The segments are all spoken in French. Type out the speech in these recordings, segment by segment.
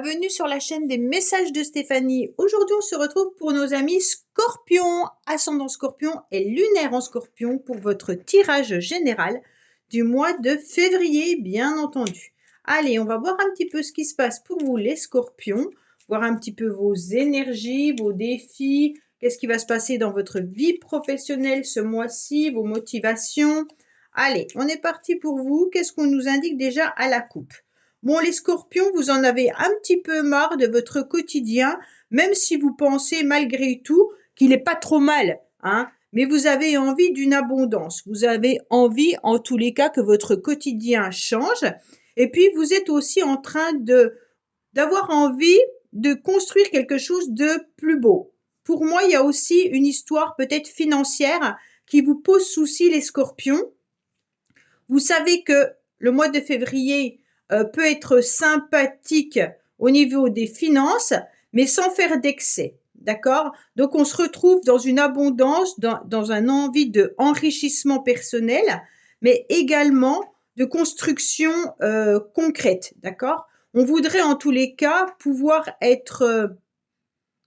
bienvenue sur la chaîne des messages de Stéphanie. Aujourd'hui, on se retrouve pour nos amis Scorpion, ascendant Scorpion et lunaire en Scorpion pour votre tirage général du mois de février, bien entendu. Allez, on va voir un petit peu ce qui se passe pour vous les Scorpions, voir un petit peu vos énergies, vos défis, qu'est-ce qui va se passer dans votre vie professionnelle ce mois-ci, vos motivations. Allez, on est parti pour vous. Qu'est-ce qu'on nous indique déjà à la coupe ? Bon, les Scorpions, vous en avez un petit peu marre de votre quotidien, même si vous pensez malgré tout qu'il n'est pas trop mal, hein, mais vous avez envie d'une abondance. Vous avez envie, en tous les cas, que votre quotidien change. Et puis, vous êtes aussi en train d'avoir envie de construire quelque chose de plus beau. Pour moi, il y a aussi une histoire peut-être financière qui vous pose souci, les Scorpions. Vous savez que le mois de février peut être sympathique au niveau des finances, mais sans faire d'excès, d'accord? Donc, on se retrouve dans une abondance, dans un envie de enrichissement personnel, mais également de construction concrète, d'accord? On voudrait en tous les cas pouvoir être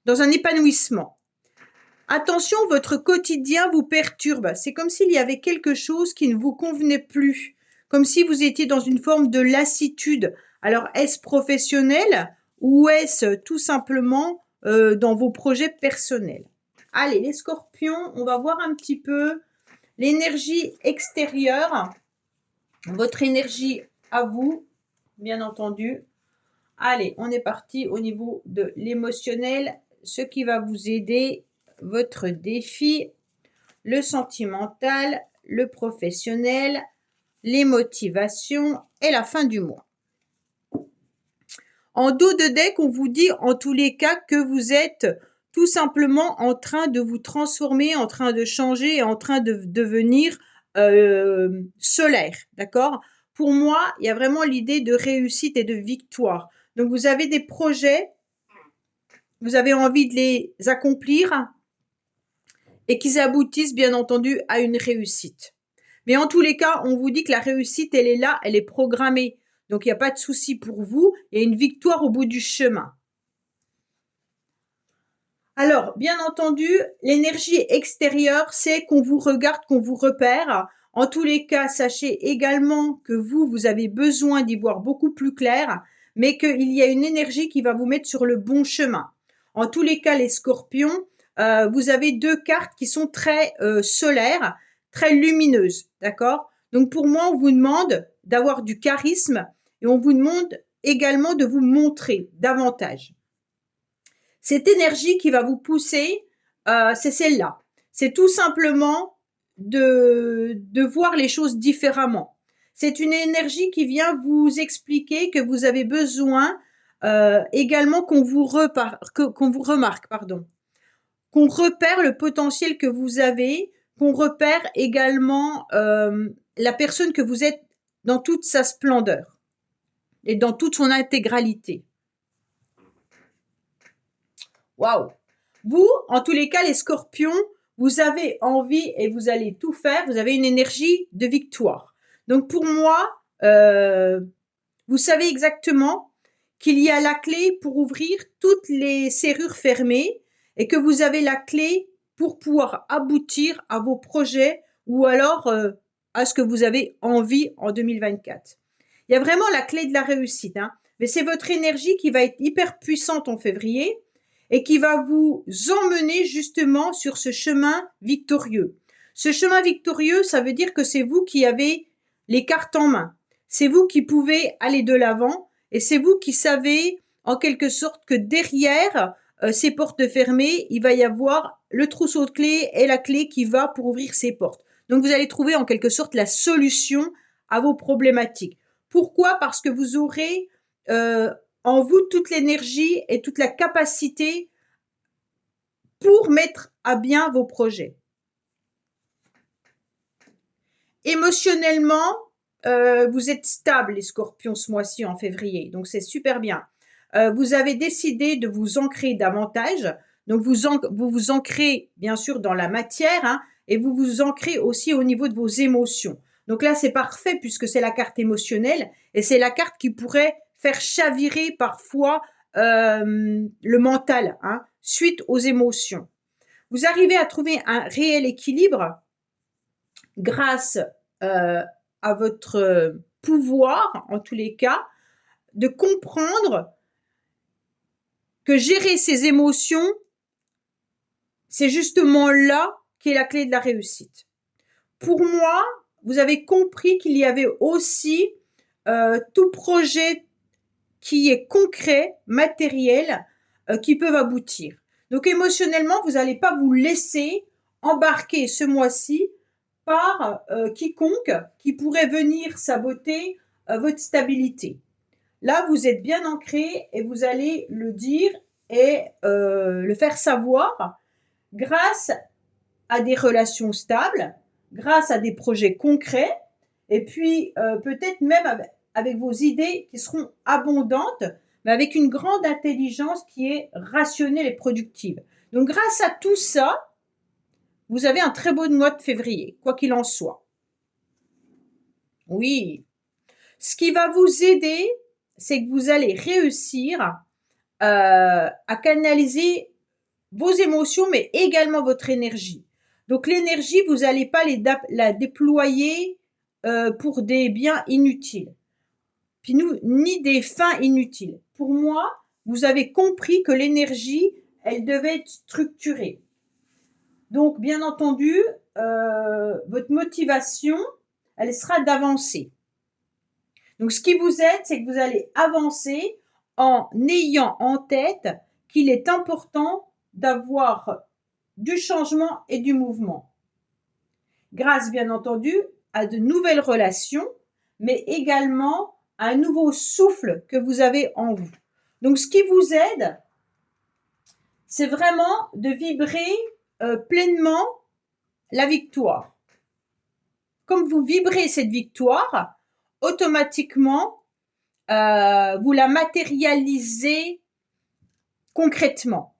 dans un épanouissement. Attention, votre quotidien vous perturbe. C'est comme s'il y avait quelque chose qui ne vous convenait plus, comme si vous étiez dans une forme de lassitude. Alors, est-ce professionnel ou est-ce tout simplement dans vos projets personnels? Allez, les Scorpions, on va voir un petit peu l'énergie extérieure, votre énergie à vous, bien entendu. Allez, on est parti au niveau de l'émotionnel, ce qui va vous aider, votre défi, le sentimental, le professionnel, les motivations et la fin du mois. En dos de deck, on vous dit en tous les cas que vous êtes tout simplement en train de vous transformer, en train de changer, en train de devenir solaire, d'accord? Pour moi, il y a vraiment l'idée de réussite et de victoire. Donc, vous avez des projets, vous avez envie de les accomplir et qu'ils aboutissent bien entendu à une réussite. Mais en tous les cas, on vous dit que la réussite, elle est là, elle est programmée. Donc, il n'y a pas de souci pour vous. Il y a une victoire au bout du chemin. Alors, bien entendu, l'énergie extérieure, c'est qu'on vous regarde, qu'on vous repère. En tous les cas, sachez également que vous avez besoin d'y voir beaucoup plus clair, mais qu'il y a une énergie qui va vous mettre sur le bon chemin. En tous les cas, les Scorpions, vous avez deux cartes qui sont très solaires, très lumineuses, d'accord? Donc, pour moi, on vous demande d'avoir du charisme et on vous demande également de vous montrer davantage. Cette énergie qui va vous pousser, c'est celle-là. C'est tout simplement de voir les choses différemment. C'est une énergie qui vient vous expliquer que vous avez besoin également qu'on vous remarque, qu'on repère le potentiel que vous avez, qu'on repère également la personne que vous êtes dans toute sa splendeur et dans toute son intégralité. Waouh! Vous, en tous les cas, les Scorpions, vous avez envie et vous allez tout faire. Vous avez une énergie de victoire. Donc, pour moi, vous savez exactement qu'il y a la clé pour ouvrir toutes les serrures fermées et que vous avez la clé pour pouvoir aboutir à vos projets ou alors à ce que vous avez envie en 2024. Il y a vraiment la clé de la réussite, hein, mais c'est votre énergie qui va être hyper puissante en février et qui va vous emmener justement sur ce chemin victorieux. Ce chemin victorieux, ça veut dire que c'est vous qui avez les cartes en main. C'est vous qui pouvez aller de l'avant et c'est vous qui savez en quelque sorte que derrière ces portes fermées, il va y avoir le trousseau de clés et la clé qui va pour ouvrir ces portes. Donc vous allez trouver en quelque sorte la solution à vos problématiques. Pourquoi? Parce que vous aurez en vous toute l'énergie et toute la capacité pour mettre à bien vos projets. Émotionnellement, vous êtes stable, les Scorpions, ce mois-ci en février, donc c'est super bien. Vous avez décidé de vous ancrer davantage, donc vous vous ancrez bien sûr dans la matière, hein, et vous vous ancrez aussi au niveau de vos émotions. Donc là, c'est parfait puisque c'est la carte émotionnelle et c'est la carte qui pourrait faire chavirer parfois le mental, hein, suite aux émotions. Vous arrivez à trouver un réel équilibre grâce à votre pouvoir, en tous les cas, de comprendre que gérer ses émotions, c'est justement là qu'est la clé de la réussite. Pour moi, vous avez compris qu'il y avait aussi tout projet qui est concret, matériel, qui peuvent aboutir. Donc émotionnellement, vous n'allez pas vous laisser embarquer ce mois-ci par quiconque qui pourrait venir saboter votre stabilité. Là, vous êtes bien ancré et vous allez le dire et le faire savoir grâce à des relations stables, grâce à des projets concrets et puis peut-être même avec vos idées qui seront abondantes, mais avec une grande intelligence qui est rationnelle et productive. Donc grâce à tout ça, vous avez un très beau mois de février, quoi qu'il en soit. Oui. Ce qui va vous aider, c'est que vous allez réussir à canaliser vos émotions, mais également votre énergie. Donc l'énergie, vous n'allez pas la déployer pour des biens inutiles, puis ni des fins inutiles. Pour moi, vous avez compris que l'énergie, elle devait être structurée. Donc, bien entendu, votre motivation, elle sera d'avancer. Donc, ce qui vous aide, c'est que vous allez avancer en ayant en tête qu'il est important d'avoir du changement et du mouvement. Grâce, bien entendu, à de nouvelles relations, mais également à un nouveau souffle que vous avez en vous. Donc, ce qui vous aide, c'est vraiment de vibrer pleinement la victoire. Comme vous vibrez cette victoire, automatiquement, vous la matérialisez concrètement.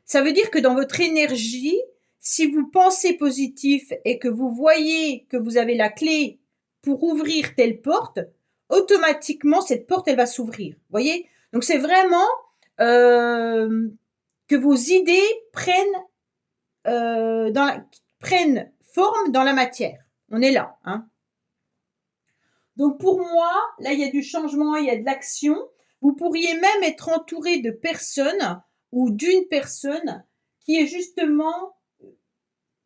Ça veut dire que dans votre énergie, si vous pensez positif et que vous voyez que vous avez la clé pour ouvrir telle porte, automatiquement, cette porte, elle va s'ouvrir. Vous voyez? Donc, c'est vraiment que vos idées prennent forme dans la matière. On est là, hein. Donc, pour moi, là, il y a du changement, il y a de l'action. Vous pourriez même être entouré de personnes ou d'une personne qui est justement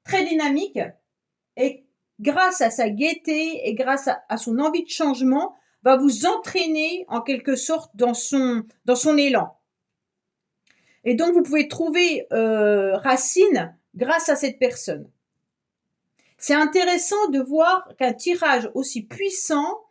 très dynamique et grâce à sa gaieté et grâce à son envie de changement, va vous entraîner en quelque sorte dans son élan. Et donc, vous pouvez trouver racine grâce à cette personne. C'est intéressant de voir qu'un tirage aussi puissant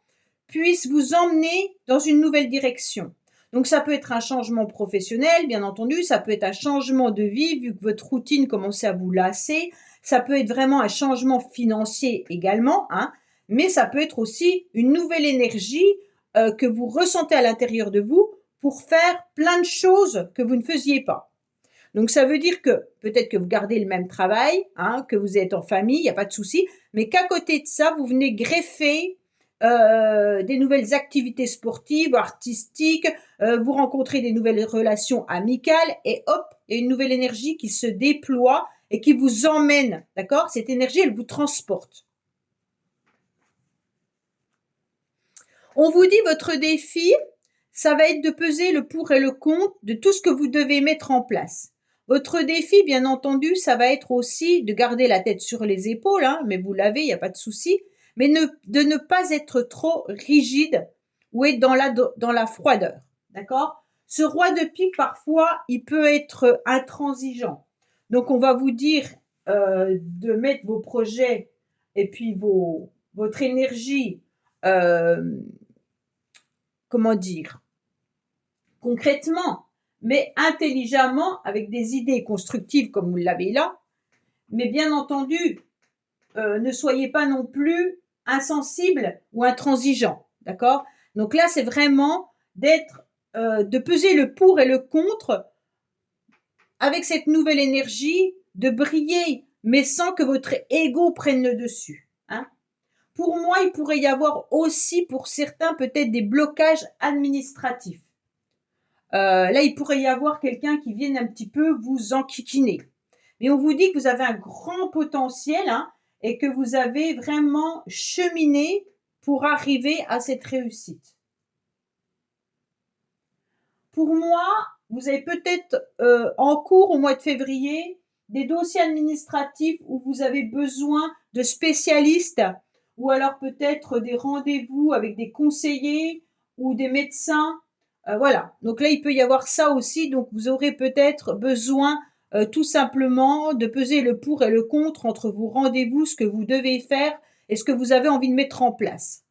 puisse vous emmener dans une nouvelle direction. Donc, ça peut être un changement professionnel, bien entendu, ça peut être un changement de vie, vu que votre routine commence à vous lasser, ça peut être vraiment un changement financier également, hein, mais ça peut être aussi une nouvelle énergie que vous ressentez à l'intérieur de vous pour faire plein de choses que vous ne faisiez pas. Donc, ça veut dire que peut-être que vous gardez le même travail, hein, que vous êtes en famille, il n'y a pas de souci, mais qu'à côté de ça, vous venez greffer des nouvelles activités sportives, artistiques, vous rencontrez des nouvelles relations amicales et hop, il y a une nouvelle énergie qui se déploie et qui vous emmène, d'accord? Cette énergie, elle vous transporte. On vous dit votre défi, ça va être de peser le pour et le contre de tout ce que vous devez mettre en place. Votre défi, bien entendu, ça va être aussi de garder la tête sur les épaules, hein, mais vous l'avez, il n'y a pas de souci, mais de ne pas être trop rigide ou être dans la froideur, d'accord? Ce roi de pique, parfois, il peut être intransigeant. Donc, on va vous dire de mettre vos projets et puis votre énergie, comment dire, concrètement, mais intelligemment, avec des idées constructives comme vous l'avez là. Mais bien entendu, ne soyez pas non plus insensible ou intransigeant, d'accord? Donc là, c'est vraiment de peser le pour et le contre avec cette nouvelle énergie, de briller, mais sans que votre ego prenne le dessus, hein? Pour moi, il pourrait y avoir aussi, pour certains, peut-être des blocages administratifs. Là, il pourrait y avoir quelqu'un qui vienne un petit peu vous enquiquiner. Mais on vous dit que vous avez un grand potentiel, hein, et que vous avez vraiment cheminé pour arriver à cette réussite. Pour moi, vous avez peut-être en cours au mois de février des dossiers administratifs où vous avez besoin de spécialistes ou alors peut-être des rendez-vous avec des conseillers ou des médecins. Voilà. Donc là, il peut y avoir ça aussi. Donc vous aurez peut-être besoin tout simplement de peser le pour et le contre entre vos rendez-vous, ce que vous devez faire et ce que vous avez envie de mettre en place.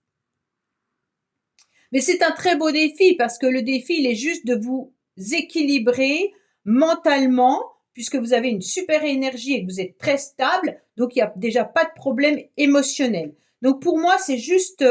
Mais c'est un très beau défi parce que le défi, il est juste de vous équilibrer mentalement puisque vous avez une super énergie et que vous êtes très stable. Donc, il n'y a déjà pas de problème émotionnel. Donc, pour moi, c'est juste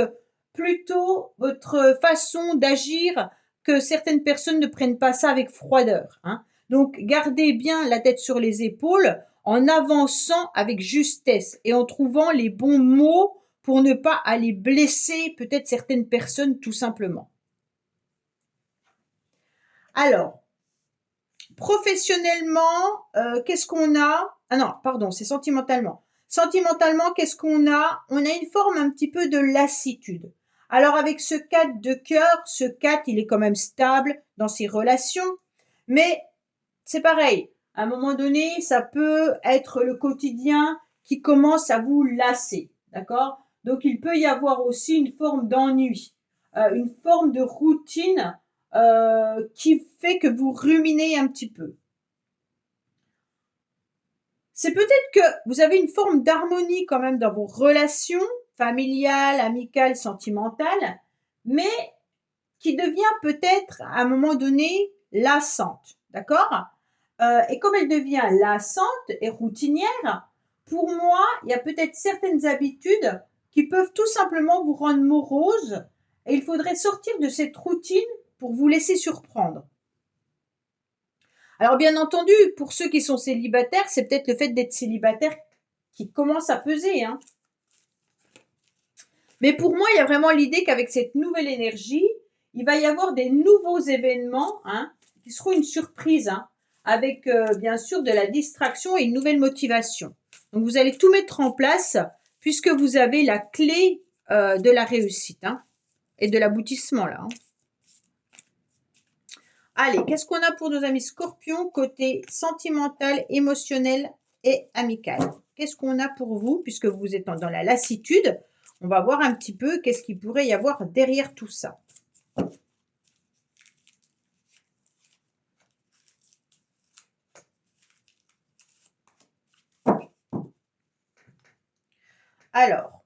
plutôt votre façon d'agir que certaines personnes ne prennent pas ça avec froideur, hein. Donc, gardez bien la tête sur les épaules en avançant avec justesse et en trouvant les bons mots pour ne pas aller blesser peut-être certaines personnes tout simplement. Alors, professionnellement, qu'est-ce qu'on a? Ah non, pardon, c'est sentimentalement. Sentimentalement, qu'est-ce qu'on a? On a une forme un petit peu de lassitude. Alors avec ce 4 de cœur, ce 4, il est quand même stable dans ses relations, mais c'est pareil. À un moment donné, ça peut être le quotidien qui commence à vous lasser, d'accord? Donc, il peut y avoir aussi une forme d'ennui, une forme de routine qui fait que vous ruminez un petit peu. C'est peut-être que vous avez une forme d'harmonie quand même dans vos relations familiales, amicales, sentimentales, mais qui devient peut-être à un moment donné lassante, d'accord? Et comme elle devient lassante et routinière, pour moi, il y a peut-être certaines habitudes qui peuvent tout simplement vous rendre morose et il faudrait sortir de cette routine pour vous laisser surprendre. Alors bien entendu, pour ceux qui sont célibataires, c'est peut-être le fait d'être célibataire qui commence à peser, hein. Mais pour moi, il y a vraiment l'idée qu'avec cette nouvelle énergie, il va y avoir des nouveaux événements, hein, qui seront une surprise, hein, avec bien sûr de la distraction et une nouvelle motivation. Donc vous allez tout mettre en place puisque vous avez la clé de la réussite, hein, et de l'aboutissement là, hein. Allez, qu'est-ce qu'on a pour nos amis scorpions côté sentimental, émotionnel et amical? Qu'est-ce qu'on a pour vous puisque vous êtes dans la lassitude? On va voir un petit peu qu'est-ce qu'il pourrait y avoir derrière tout ça. Alors,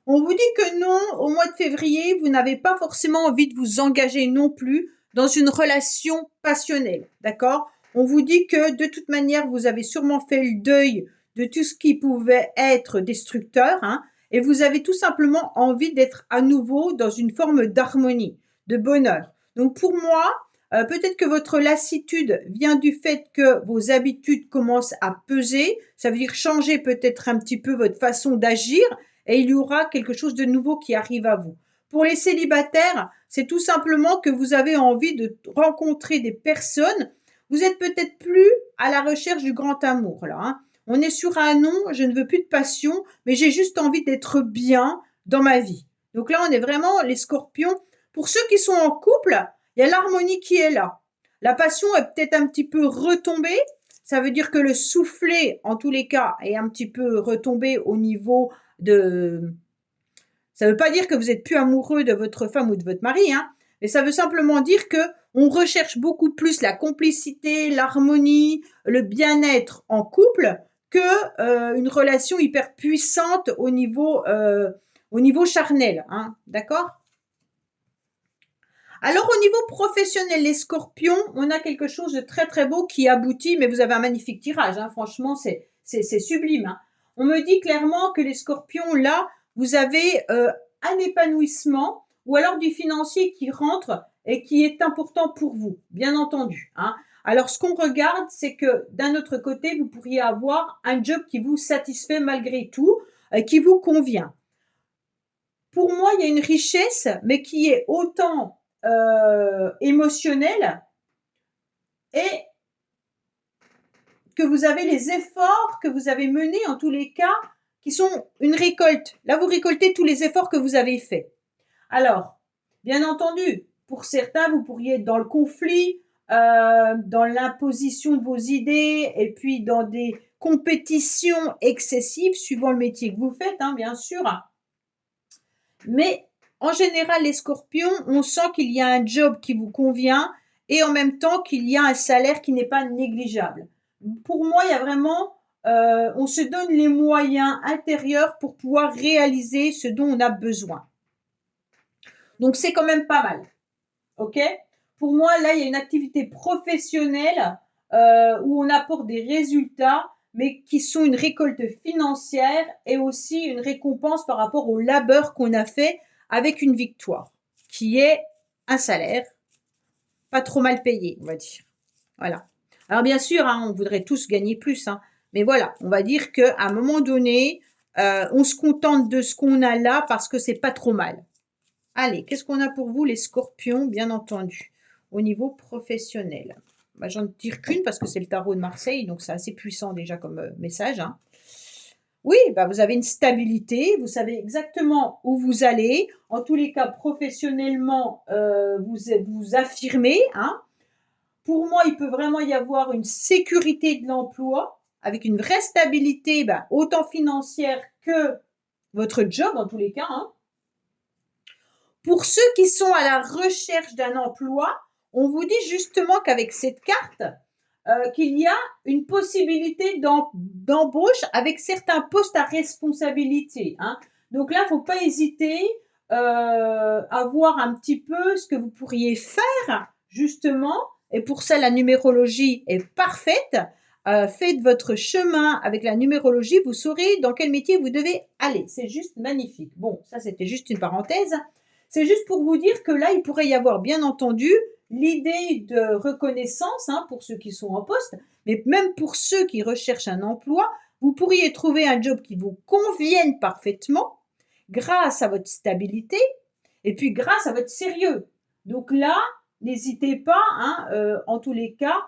on vous dit que non, au mois de février, vous n'avez pas forcément envie de vous engager non plus dans une relation passionnelle, d'accord? On vous dit que de toute manière, vous avez sûrement fait le deuil de tout ce qui pouvait être destructeur, hein, et vous avez tout simplement envie d'être à nouveau dans une forme d'harmonie, de bonheur. Donc pour moi, peut-être que votre lassitude vient du fait que vos habitudes commencent à peser, ça veut dire changer peut-être un petit peu votre façon d'agir, et il y aura quelque chose de nouveau qui arrive à vous. Pour les célibataires, c'est tout simplement que vous avez envie de rencontrer des personnes. Vous êtes peut-être plus à la recherche du grand amour, là, hein. On est sur un non, je ne veux plus de passion, mais j'ai juste envie d'être bien dans ma vie. Donc là, on est vraiment les scorpions. Pour ceux qui sont en couple, il y a l'harmonie qui est là. La passion est peut-être un petit peu retombée. Ça veut dire que le soufflet, en tous les cas, est un petit peu retombé au niveau de... Ça ne veut pas dire que vous n'êtes plus amoureux de votre femme ou de votre mari, hein, mais ça veut simplement dire que on recherche beaucoup plus la complicité, l'harmonie, le bien-être en couple que une relation hyper puissante au niveau charnel, hein, d'accord? Alors au niveau professionnel, les scorpions, on a quelque chose de très très beau qui aboutit, mais vous avez un magnifique tirage, hein, franchement, c'est sublime, hein. On me dit clairement que les scorpions, là, vous avez un épanouissement ou alors du financier qui rentre et qui est important pour vous, bien entendu, hein. Alors ce qu'on regarde, c'est que d'un autre côté, vous pourriez avoir un job qui vous satisfait malgré tout, qui vous convient. Pour moi, il y a une richesse, mais qui est autant émotionnel et que vous avez les efforts que vous avez menés en tous les cas qui sont une récolte. Là, vous récoltez tous les efforts que vous avez faits. Alors, bien entendu, pour certains, vous pourriez être dans le conflit, dans l'imposition de vos idées et puis dans des compétitions excessives suivant le métier que vous faites, hein, bien sûr. Mais en général, les scorpions, on sent qu'il y a un job qui vous convient et en même temps qu'il y a un salaire qui n'est pas négligeable. Pour moi, il y a vraiment, on se donne les moyens intérieurs pour pouvoir réaliser ce dont on a besoin. Donc, c'est quand même pas mal. OK? Pour moi, là, il y a une activité professionnelle où on apporte des résultats, mais qui sont une récolte financière et aussi une récompense par rapport au labeur qu'on a fait avec une victoire, qui est un salaire pas trop mal payé, on va dire. Voilà. Alors, bien sûr, hein, on voudrait tous gagner plus, hein, mais voilà, on va dire qu'à un moment donné, on se contente de ce qu'on a là parce que c'est pas trop mal. Allez, qu'est-ce qu'on a pour vous, les scorpions, bien entendu, au niveau professionnel? Bah, j'en tire qu'une parce que c'est le tarot de Marseille, donc c'est assez puissant déjà comme message, hein. Oui, bah, vous avez une stabilité, vous savez exactement où vous allez. En tous les cas, professionnellement, vous affirmez, hein. Pour moi, il peut vraiment y avoir une sécurité de l'emploi avec une vraie stabilité, bah, autant financière que votre job, en tous les cas, hein. Pour ceux qui sont à la recherche d'un emploi, on vous dit justement qu'avec cette carte, qu'il y a une possibilité d'embauche avec certains postes à responsabilité, hein. Donc là, il ne faut pas hésiter à voir un petit peu ce que vous pourriez faire justement. Et pour ça, la numérologie est parfaite. Faites votre chemin avec la numérologie, vous saurez dans quel métier vous devez aller. C'est juste magnifique. Bon, ça c'était juste une parenthèse. C'est juste pour vous dire que là, il pourrait y avoir bien entendu l'idée de reconnaissance, hein, pour ceux qui sont en poste, mais même pour ceux qui recherchent un emploi, vous pourriez trouver un job qui vous convienne parfaitement grâce à votre stabilité et puis grâce à votre sérieux. Donc là, n'hésitez pas, hein, en tous les cas,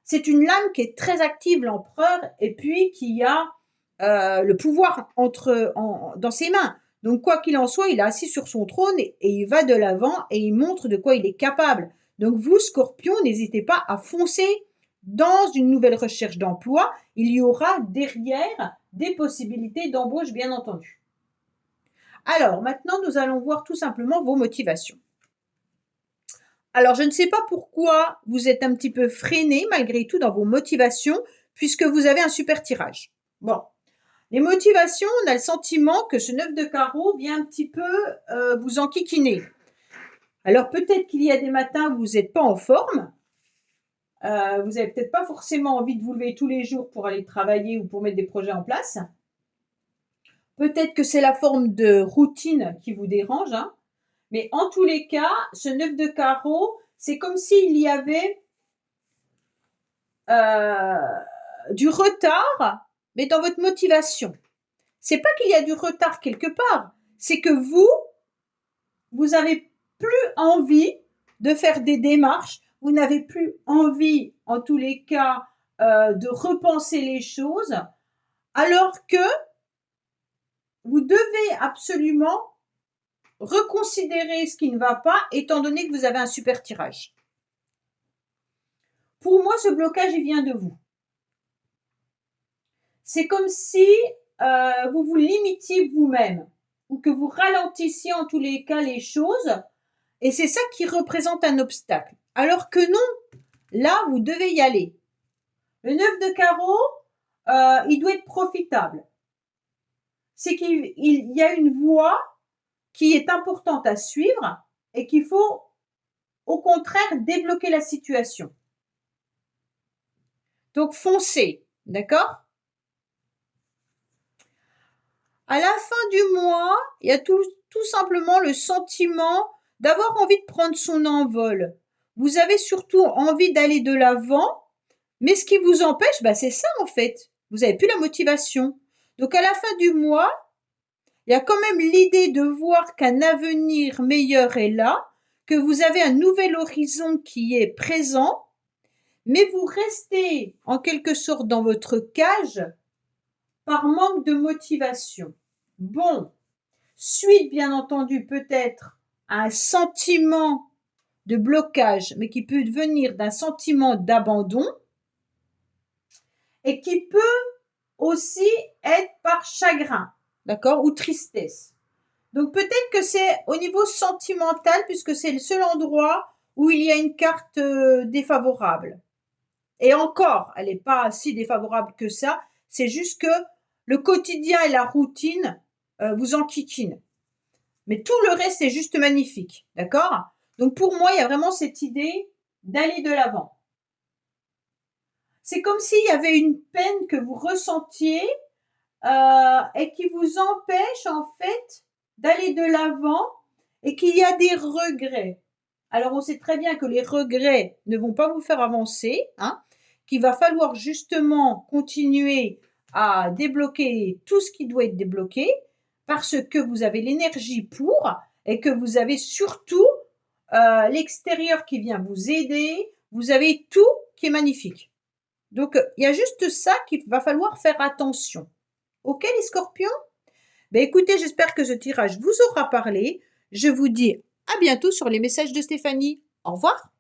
c'est une lame qui est très active, l'empereur, et puis qui a le pouvoir dans ses mains. Donc, quoi qu'il en soit, il est assis sur son trône et il va de l'avant et il montre de quoi il est capable. Donc, vous, Scorpion, n'hésitez pas à foncer dans une nouvelle recherche d'emploi. Il y aura derrière des possibilités d'embauche, bien entendu. Alors, maintenant, nous allons voir tout simplement vos motivations. Alors, je ne sais pas pourquoi vous êtes un petit peu freiné malgré tout dans vos motivations, puisque vous avez un super tirage. Bon, les motivations, on a le sentiment que ce 9 de carreau vient un petit peu vous enquiquiner. Alors, peut-être qu'il y a des matins où vous n'êtes pas en forme. Vous n'avez peut-être pas forcément envie de vous lever tous les jours pour aller travailler ou pour mettre des projets en place. Peut-être que c'est la forme de routine qui vous dérange, hein. Mais en tous les cas, ce 9 de carreau, c'est comme s'il y avait du retard, mais dans votre motivation. C'est pas qu'il y a du retard quelque part, c'est que vous avez plus envie de faire des démarches, vous n'avez plus envie, en tous les cas, de repenser les choses, alors que vous devez absolument reconsidérer ce qui ne va pas, étant donné que vous avez un super tirage. Pour moi, ce blocage, il vient de vous. C'est comme si vous vous limitiez vous-même ou que vous ralentissiez en tous les cas les choses, et c'est ça qui représente un obstacle. Alors que non, là, vous devez y aller. Le 9 de carreau, il doit être profitable. C'est qu'il y a une voie qui est importante à suivre et qu'il faut, au contraire, débloquer la situation. Donc, foncez, d'accord ? À la fin du mois, il y a tout simplement le sentiment d'avoir envie de prendre son envol. Vous avez surtout envie d'aller de l'avant, mais ce qui vous empêche, bah, c'est ça en fait. Vous n'avez plus la motivation. Donc à la fin du mois, il y a quand même l'idée de voir qu'un avenir meilleur est là, que vous avez un nouvel horizon qui est présent, mais vous restez en quelque sorte dans votre cage par manque de motivation. Bon, suite bien entendu peut-être à un sentiment de blocage, mais qui peut venir d'un sentiment d'abandon et qui peut aussi être par chagrin, d'accord, ou tristesse. Donc peut-être que c'est au niveau sentimental, puisque c'est le seul endroit où il y a une carte défavorable. Et encore, elle n'est pas si défavorable que ça, c'est juste que le quotidien et la routine vous enquiquinent. Mais tout le reste est juste magnifique, d'accord? Donc pour moi, il y a vraiment cette idée d'aller de l'avant. C'est comme s'il y avait une peine que vous ressentiez et qui vous empêche en fait d'aller de l'avant et qu'il y a des regrets. Alors on sait très bien que les regrets ne vont pas vous faire avancer, hein, qu'il va falloir justement continuer à débloquer tout ce qui doit être débloqué parce que vous avez l'énergie pour et que vous avez surtout l'extérieur qui vient vous aider, vous avez tout qui est magnifique. Donc il y a juste ça qu'il va falloir faire attention. Ok les scorpions? Ben écoutez, j'espère que ce tirage vous aura parlé. Je vous dis à bientôt sur les messages de Stéphanie. Au revoir.